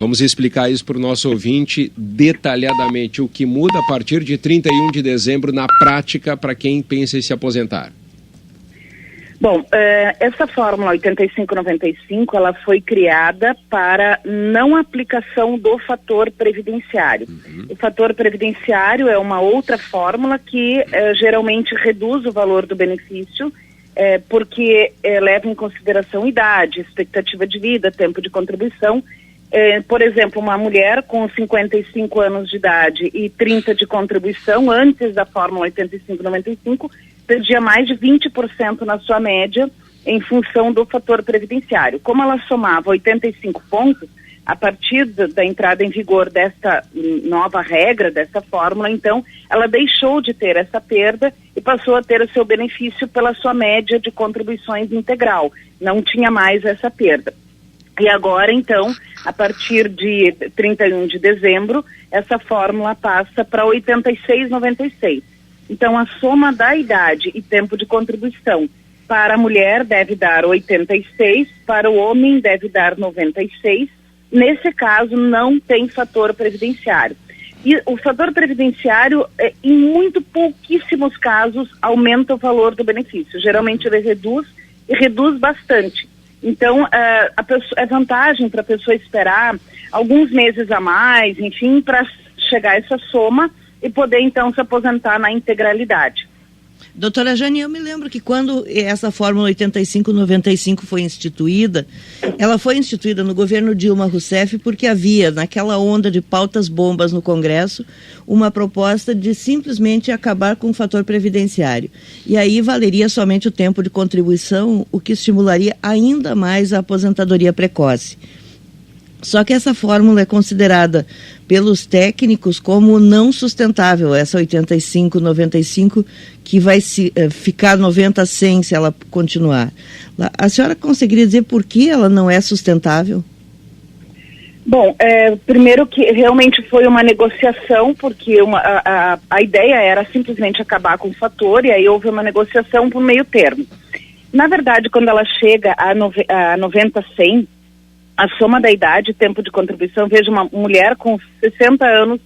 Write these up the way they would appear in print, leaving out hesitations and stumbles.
Vamos explicar isso para o nosso ouvinte detalhadamente, o que muda a partir de 31 de dezembro na prática para quem pensa em se aposentar. Bom, essa fórmula 8595, ela foi criada para não aplicação do fator previdenciário. O fator previdenciário é uma outra fórmula que geralmente reduz o valor do benefício, porque leva em consideração idade, expectativa de vida, tempo de contribuição. Por exemplo, uma mulher com 55 anos de idade e 30 de contribuição, antes da fórmula 8595, perdia mais de 20% na sua média em função do fator previdenciário. Como ela somava 85 pontos, a partir da entrada em vigor desta nova regra, dessa fórmula, então, ela deixou de ter essa perda e passou a ter o seu benefício pela sua média de contribuições integral. Não tinha mais essa perda. E agora, então, a partir de 31 de dezembro, essa fórmula passa para 86,96. Então, a soma da idade e tempo de contribuição para a mulher deve dar 86, para o homem deve dar 96. Nesse caso, não tem fator previdenciário. E o fator previdenciário, em muito pouquíssimos casos, aumenta o valor do benefício. Geralmente ele reduz e reduz bastante. Então, é vantagem para a pessoa esperar alguns meses a mais, enfim, para chegar a essa soma e poder, então, se aposentar na integralidade. Doutora Jane, eu me lembro que quando essa fórmula 8595 foi instituída, ela foi instituída no governo Dilma Rousseff porque havia, naquela onda de pautas bombas no Congresso, uma proposta de simplesmente acabar com o fator previdenciário. E aí valeria somente o tempo de contribuição, o que estimularia ainda mais a aposentadoria precoce. Só que essa fórmula é considerada pelos técnicos como não sustentável, essa 8595, que vai ficar 90-100 se ela continuar. A senhora conseguiria dizer por que ela não é sustentável? Bom, primeiro que realmente foi uma negociação, porque a ideia era simplesmente acabar com o fator, e aí houve uma negociação por meio termo. Na verdade, quando ela chega a 90-100, a soma da idade e tempo de contribuição, veja, uma mulher com 60 anos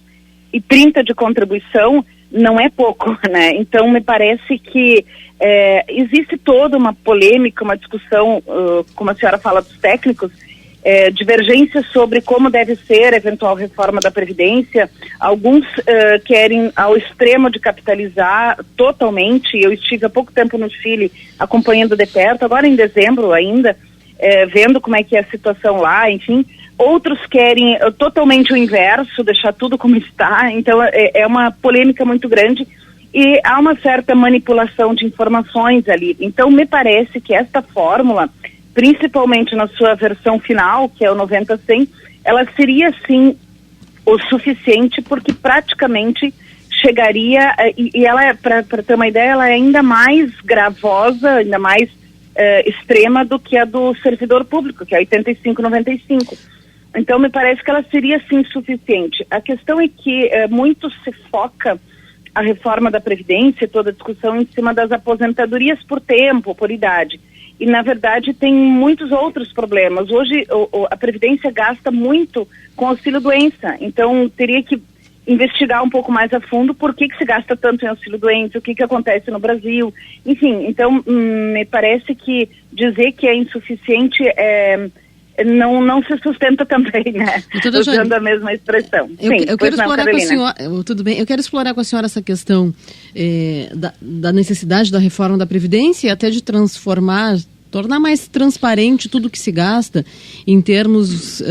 e 30 de contribuição, não é pouco, né? Então, me parece que existe toda uma polêmica, uma discussão, como a senhora fala dos técnicos, divergências sobre como deve ser a eventual reforma da Previdência. Alguns querem ao extremo de capitalizar totalmente. Eu estive há pouco tempo no Chile acompanhando de perto, agora em dezembro ainda, vendo como é que é a situação lá, enfim. Outros querem totalmente o inverso, deixar tudo como está. Então é uma polêmica muito grande e há uma certa manipulação de informações ali. Então me parece que esta fórmula, principalmente na sua versão final, que é o 90-100, ela seria sim o suficiente, porque praticamente chegaria, e ela, para ter uma ideia, ela é ainda mais gravosa, ainda mais extrema do que a do servidor público, que é 85,95. Então, me parece que ela seria, sim, suficiente. A questão é que muito se foca a reforma da Previdência, toda a discussão em cima das aposentadorias por tempo, por idade. E, na verdade, tem muitos outros problemas. Hoje, a Previdência gasta muito com auxílio-doença. Então, teria que investigar um pouco mais a fundo por que se gasta tanto em auxílio-doença, o que acontece no Brasil. Enfim, então, me parece que dizer que é insuficiente não se sustenta também, né? Usando a mesma expressão. Eu quero explorar com a senhora, tudo bem, eu quero explorar com a senhora essa questão da necessidade da reforma da Previdência e até de tornar mais transparente tudo que se gasta em termos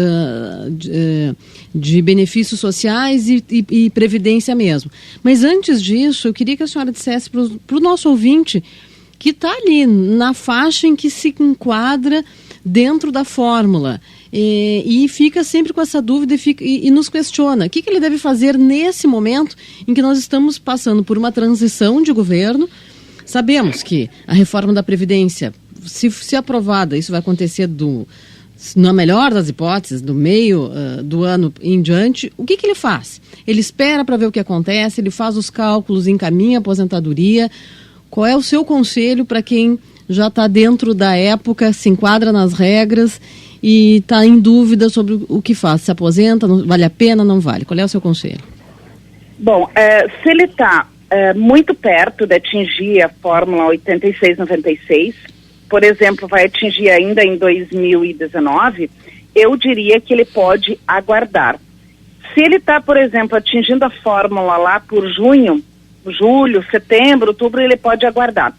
de benefícios sociais e previdência mesmo. Mas antes disso, eu queria que a senhora dissesse para o nosso ouvinte que está ali na faixa em que se enquadra dentro da fórmula e fica sempre com essa dúvida e nos questiona o que ele deve fazer nesse momento em que nós estamos passando por uma transição de governo. Sabemos que a reforma da Previdência, se aprovada, isso vai acontecer na melhor das hipóteses, do meio do ano em diante. O que ele faz? Ele espera para ver o que acontece, ele faz os cálculos, encaminha a aposentadoria. Qual é o seu conselho para quem já está dentro da época, se enquadra nas regras e está em dúvida sobre o que faz, se aposenta, vale a pena, não vale? Qual é o seu conselho? Bom, se ele está muito perto de atingir a fórmula 8696, por exemplo, vai atingir ainda em 2019, eu diria que ele pode aguardar. Se ele está, por exemplo, atingindo a fórmula lá por julho, setembro, outubro, ele pode aguardar.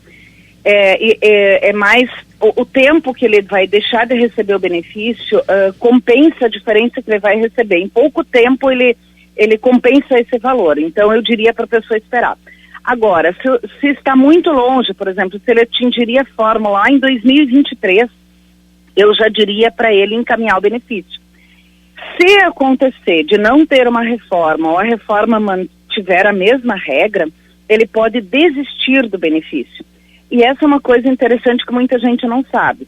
É mais o tempo que ele vai deixar de receber o benefício compensa a diferença que ele vai receber. Em pouco tempo ele compensa esse valor. Então eu diria para a pessoa esperar. Agora, se está muito longe, por exemplo, se ele atingiria a fórmula lá em 2023, eu já diria para ele encaminhar o benefício. Se acontecer de não ter uma reforma ou a reforma mantiver a mesma regra, ele pode desistir do benefício. E essa é uma coisa interessante que muita gente não sabe.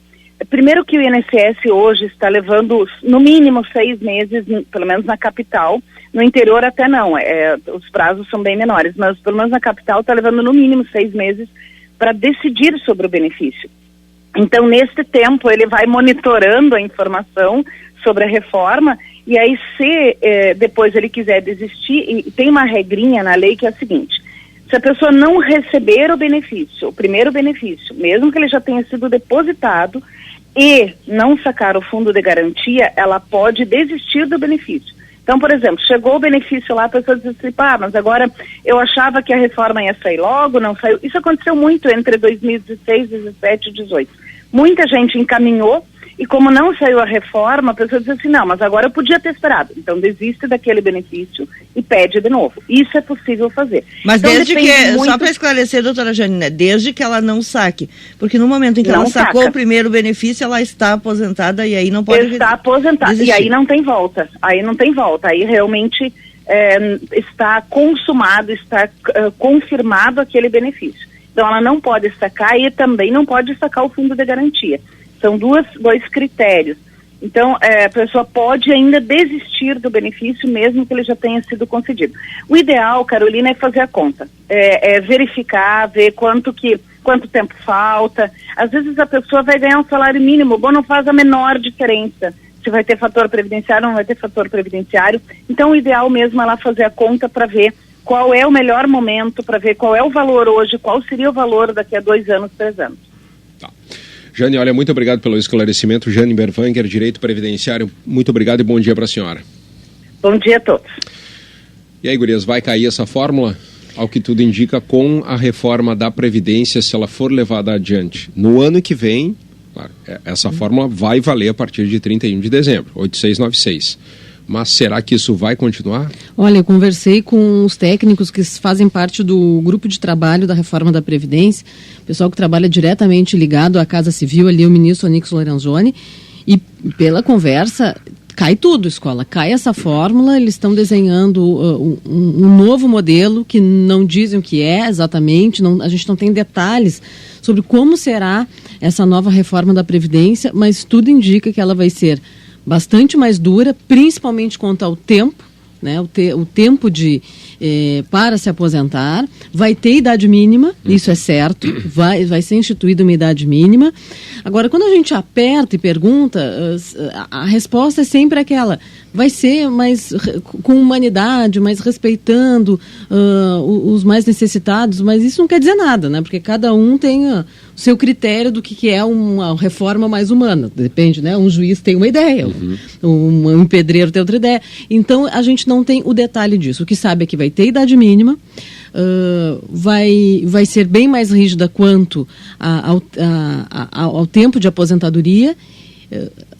Primeiro que o INSS hoje está levando no mínimo 6 meses, pelo menos na capital. No interior até não, os prazos são bem menores, mas pelo menos na capital está levando no mínimo 6 meses para decidir sobre o benefício. Então, nesse tempo, ele vai monitorando a informação sobre a reforma, e aí se depois ele quiser desistir, e tem uma regrinha na lei que é a seguinte: se a pessoa não receber o benefício, o primeiro benefício, mesmo que ele já tenha sido depositado, e não sacar o fundo de garantia, ela pode desistir do benefício. Então, por exemplo, chegou o benefício lá, a pessoa diz assim, mas agora eu achava que a reforma ia sair logo, não saiu. Isso aconteceu muito entre 2016, 2017 e 2018. Muita gente encaminhou, e como não saiu a reforma, a pessoa diz assim, não, mas agora eu podia ter esperado. Então desiste daquele benefício e pede de novo. Isso é possível fazer. Mas então, desde que, só para esclarecer, doutora Janine, desde que ela não saque, porque no momento em que ela sacou o primeiro benefício, ela está aposentada e aí não pode está aposentada, desistir. E aí não tem volta. Aí realmente está consumado, está confirmado aquele benefício. Então ela não pode sacar e também não pode sacar o fundo de garantia. São dois critérios. Então, a pessoa pode ainda desistir do benefício, mesmo que ele já tenha sido concedido. O ideal, Carolina, é fazer a conta. Verificar, ver quanto tempo falta. Às vezes a pessoa vai ganhar um salário mínimo, bom, não faz a menor diferença se vai ter fator previdenciário ou não vai ter fator previdenciário. Então, o ideal mesmo é ela fazer a conta para ver qual é o melhor momento, para ver qual é o valor hoje, qual seria o valor daqui a 2 anos, 3 anos. Tá. Jane, olha, muito obrigado pelo esclarecimento. Jane Berwanger, Direito Previdenciário, muito obrigado e bom dia para a senhora. Bom dia a todos. E aí, gurias, vai cair essa fórmula? Ao que tudo indica, com a reforma da Previdência, se ela for levada adiante no ano que vem, claro, essa fórmula vai valer a partir de 31 de dezembro, 8696. Mas será que isso vai continuar? Olha, eu conversei com os técnicos que fazem parte do grupo de trabalho da reforma da Previdência, pessoal que trabalha diretamente ligado à Casa Civil, ali o ministro Onyx Lorenzoni, e pela conversa, cai tudo, escola, cai essa fórmula, eles estão desenhando um novo modelo que não dizem o que é exatamente, a gente não tem detalhes sobre como será essa nova reforma da Previdência, mas tudo indica que ela vai ser bastante mais dura, principalmente quanto ao tempo, né? O tempo para se aposentar, vai ter idade mínima, isso é certo, vai ser instituída uma idade mínima. Agora, quando a gente aperta e pergunta, a resposta é sempre aquela, vai ser mais com humanidade, mais respeitando os mais necessitados, mas isso não quer dizer nada, né? Porque cada um tem o seu critério do que é uma reforma mais humana, depende, né? Um juiz tem uma ideia, um pedreiro tem outra ideia. Então, a gente não tem o detalhe disso. O que sabe é que vai ter idade mínima, vai ser bem mais rígida quanto ao tempo de aposentadoria.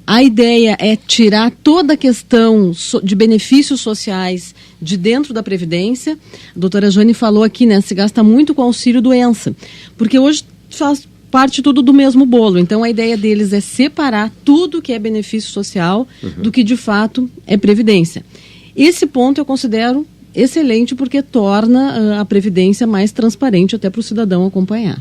A ideia é tirar toda a questão de benefícios sociais de dentro da Previdência. A doutora Jane falou aqui, né, se gasta muito com auxílio-doença, porque hoje faz parte tudo do mesmo bolo. Então, a ideia deles é separar tudo que é benefício social do que, de fato, é Previdência. Esse ponto eu considero excelente porque torna a Previdência mais transparente até para o cidadão acompanhar.